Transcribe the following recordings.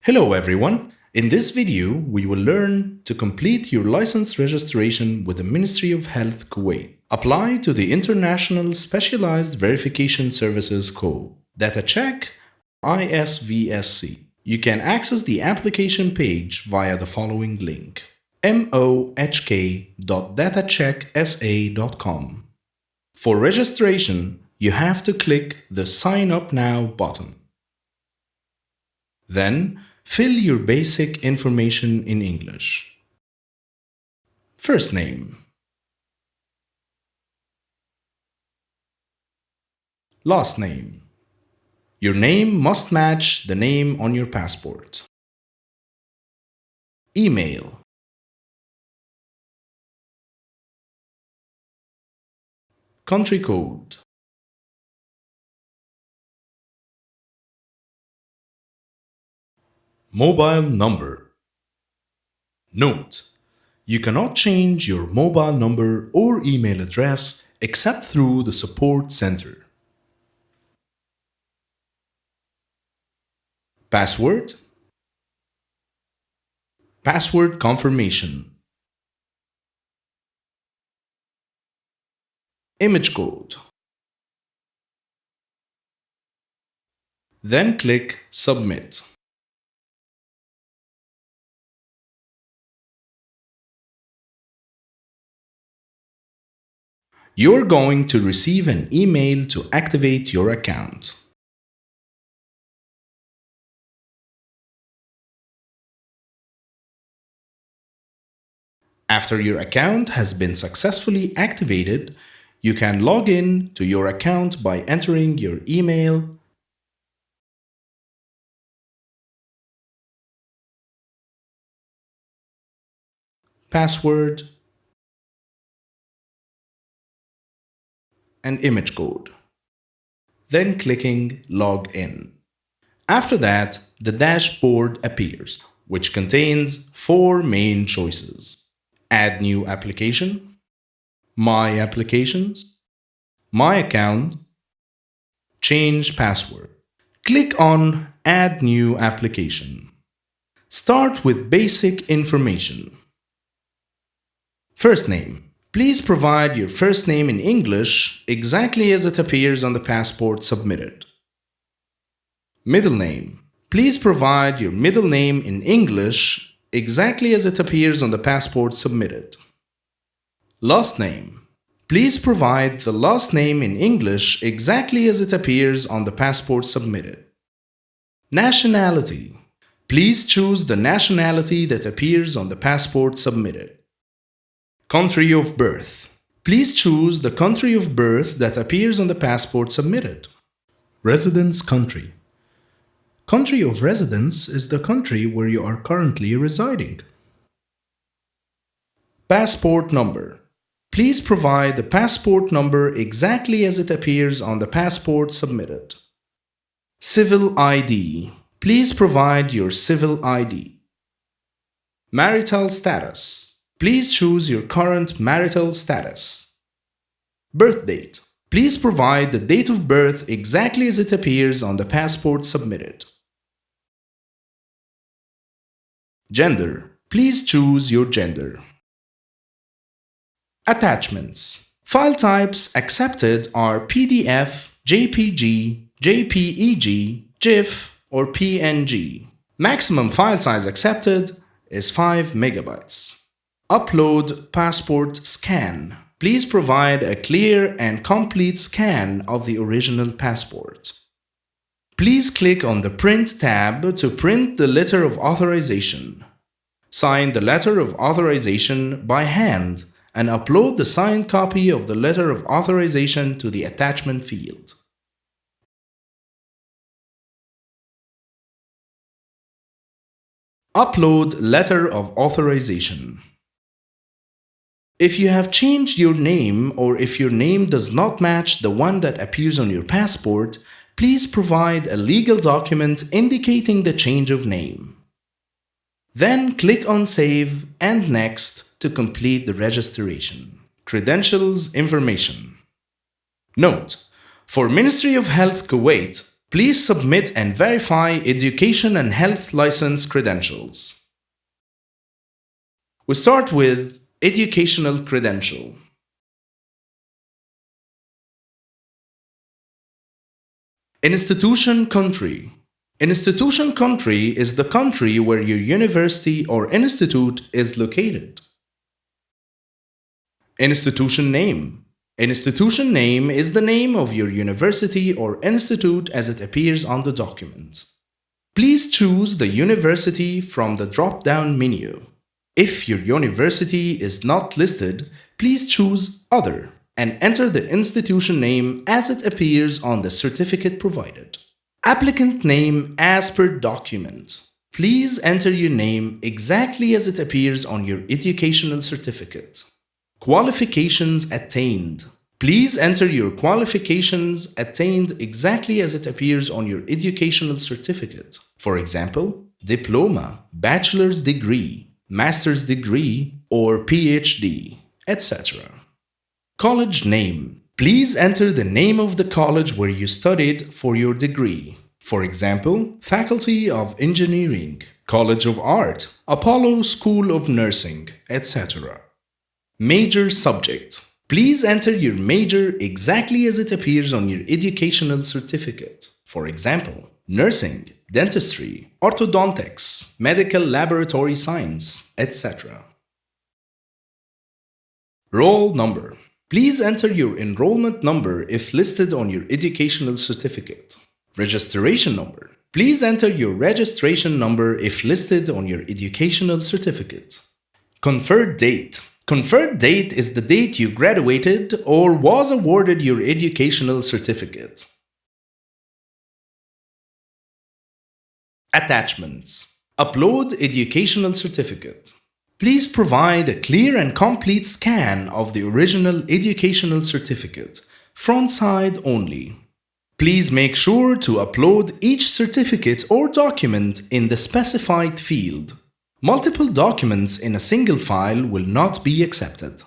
Hello everyone! In this video, we will learn to complete your license registration with the Ministry of Health Kuwait. Apply to the International Specialized Verification Services Code, DataCheck, ISVSC. You can access the application page via the following link: moh.datachecksa.com. For registration, you have to click the Sign Up Now button. Then, fill your basic information in English. First name. Last name. Your name must match the name on your passport. Email. Country code. Mobile number. Note: you cannot change your mobile number or email address except through the support center. Password. Password confirmation. Image code. Then click Submit. You're going to receive an email to activate your account. After your account has been successfully activated, you can log in to your account by entering your email, password, and image code, then clicking Log In. After that, the dashboard appears, which contains 4 main choices: Add New Application, My Applications, My Account, Change Password. Click on Add New Application. Start with basic information. First name. Please provide your first name in English exactly as it appears on the passport submitted. Middle name. Please provide your middle name in English exactly as it appears on the passport submitted. Last name. Please provide the last name in English exactly as it appears on the passport submitted. Nationality. Please choose the nationality that appears on the passport submitted. Country of birth. Please choose the country of birth that appears on the passport submitted. Residence country. Country of residence is the country where you are currently residing. Passport number. Please provide the passport number exactly as it appears on the passport submitted. Civil ID. Please provide your civil ID. Marital status. Please choose your current marital status. Birth date. Please provide the date of birth exactly as it appears on the passport submitted. Gender. Please choose your gender. Attachments. File types accepted are PDF, JPG, JPEG, GIF, or PNG. Maximum file size accepted is 5 megabytes. Upload passport scan. Please provide a clear and complete scan of the original passport. Please click on the Print tab to print the letter of authorization. Sign the letter of authorization by hand and upload the signed copy of the letter of authorization to the attachment field. Upload letter of authorization. If you have changed your name or if your name does not match the one that appears on your passport, please provide a legal document indicating the change of name. Then click on Save and Next to complete the registration. Credentials information. Note: for Ministry of Health Kuwait, Please submit and verify education and health license credentials. We start with educational credential. Institution country. Institution country is the country where your university or institute is located. Institution name. Institution name is the name of your university or institute as it appears on the document. Please choose the university from the drop-down menu. If your university is not listed, please choose Other and enter the institution name as it appears on the certificate provided. Applicant name as per document. Please enter your name exactly as it appears on your educational certificate. Qualifications attained. Please enter your qualifications attained exactly as it appears on your educational certificate. For example, diploma, bachelor's degree, master's degree, or PhD, etc. College name. Please enter the name of the college where you studied for your degree. For example, Faculty of Engineering, College of Art, Apollo School of Nursing, etc. Major subject. Please enter your major exactly as it appears on your educational certificate. For example, nursing, dentistry, orthodontics, medical laboratory science, etc. Roll number. Please enter your enrollment number if listed on your educational certificate. Registration number. Please enter your registration number if listed on your educational certificate. Conferred date. Conferred date is the date you graduated or was awarded your educational certificate. Attachments. Upload educational certificate. Please provide a clear and complete scan of the original educational certificate, front side only. Please make sure to upload each certificate or document in the specified field. Multiple documents in a single file will not be accepted.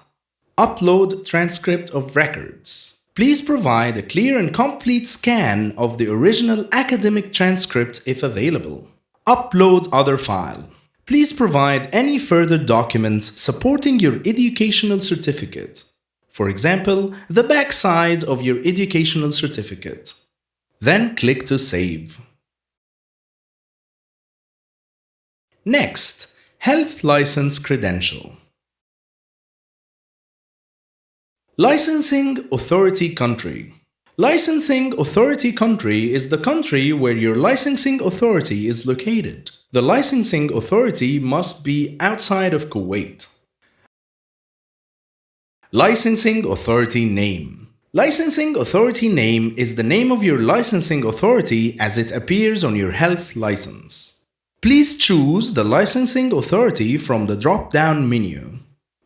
Upload transcript of records. Please provide a clear and complete scan of the original academic transcript if available. Upload other file. Please provide any further documents supporting your educational certificate. For example, the back side of your educational certificate. Then click to save. Next, Health License Credential. Licensing Authority Country. Licensing Authority Country is the country where your licensing authority is located. The licensing authority must be outside of Kuwait. Licensing Authority Name. Licensing Authority Name is the name of your licensing authority as it appears on your health license. Please choose the licensing authority from the drop-down menu.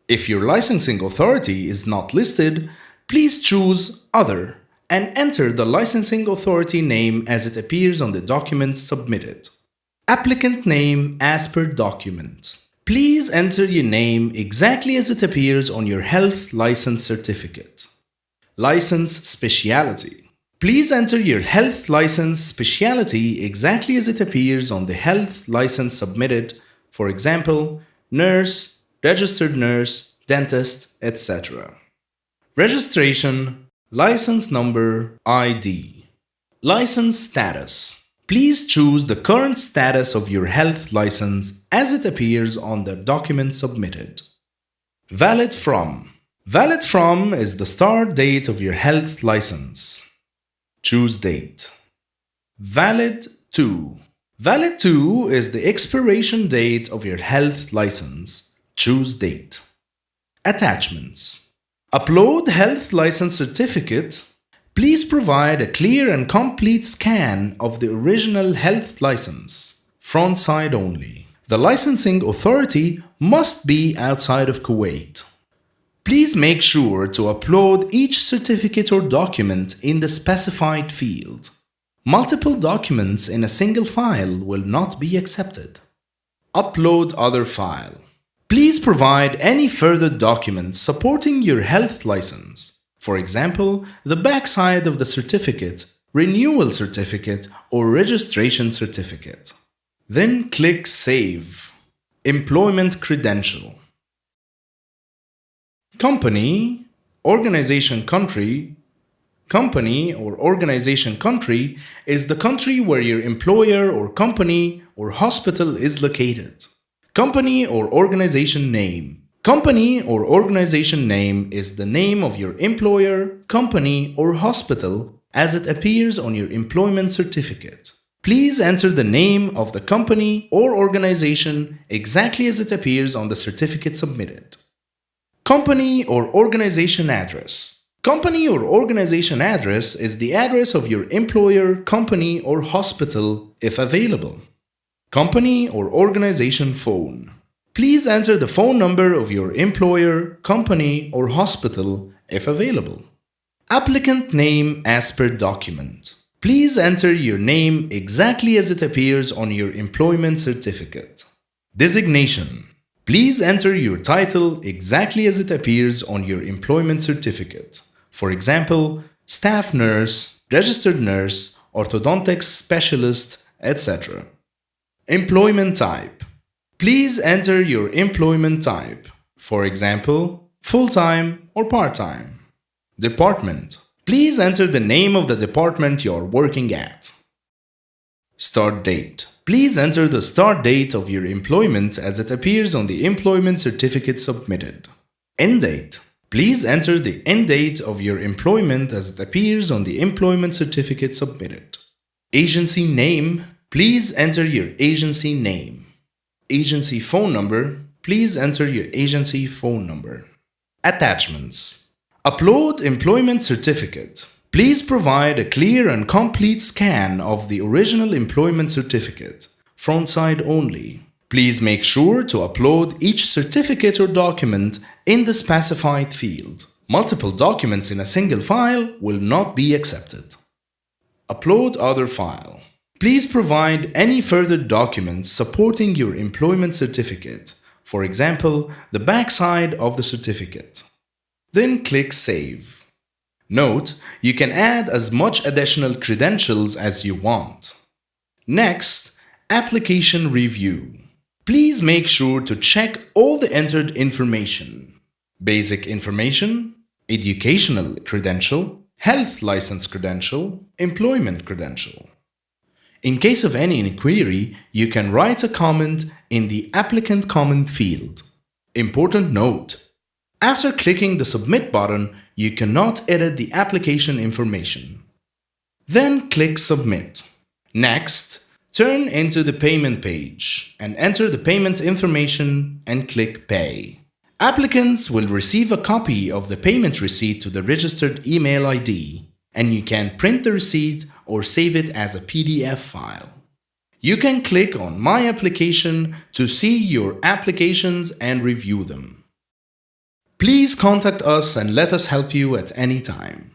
If your licensing authority is not listed, please choose Other and enter the licensing authority name as it appears on the document submitted. Applicant name as per document. Please enter your name exactly as it appears on your health license certificate. License Specialty. Please enter your health license specialty exactly as it appears on the health license submitted, for example, nurse, registered nurse, dentist, etc. Registration, license number, ID. License status. Please choose the current status of your health license as it appears on the document submitted. Valid from. Valid from is the start date of your health license. Choose date. Valid to. Valid to is the expiration date of your health license. Choose date. Attachments. Upload health license certificate. Please provide a clear and complete scan of the original health license, front side only. The licensing authority must be outside of Kuwait. Please make sure to upload each certificate or document in the specified field. Multiple documents in a single file will not be accepted. Upload other file. Please provide any further documents supporting your health license. For example, the backside of the certificate renewal certificate, or registration certificate. Then click Save. Employment credential. Company, organization country. Company or organization country is the country where your employer or company or hospital is located. Company or organization name. Company or organization name is the name of your employer, company, or hospital as it appears on your employment certificate. Please enter the name of the company or organization exactly as it appears on the certificate submitted. Company or organization address. Company or organization address is the address of your employer, company, or hospital if available. Company or organization phone. Please enter the phone number of your employer, company, or hospital if available. Applicant name as per document. Please enter your name exactly as it appears on your employment certificate. Designation. Please enter your title exactly as it appears on your employment certificate. For example, staff nurse, registered nurse, orthodontics specialist, etc. Employment type. Please enter your employment type. For example, full-time or part-time. Department. Please enter the name of the department you are working at. Start date. Please enter the start date of your employment as it appears on the employment certificate submitted. End date. Please enter the end date of your employment as it appears on the employment certificate submitted. Agency name. Please enter your agency name. Agency phone number. Please enter your agency phone number. Attachments. Upload employment certificate. Please provide a clear and complete scan of the original employment certificate, front side only. Please make sure to upload each certificate or document in the specified field. Multiple documents in a single file will not be accepted. Upload other file. Please provide any further documents supporting your employment certificate, for example, the backside of the certificate. Then click Save. Note, you can add as much additional credentials as you want. Next, Application Review. Please make sure to check all the entered information. Basic information, educational credential, health license credential, employment credential. In case of any inquiry, you can write a comment in the Applicant Comment field. Important note: after clicking the Submit button, you cannot edit the application information. Then click Submit. Next, turn into the payment page and enter the payment information and click Pay. Applicants will receive a copy of the payment receipt to the registered email ID, and you can print the receipt or save it as a PDF file. You can click on My Application to see your applications and review them. Please contact us and let us help you at any time.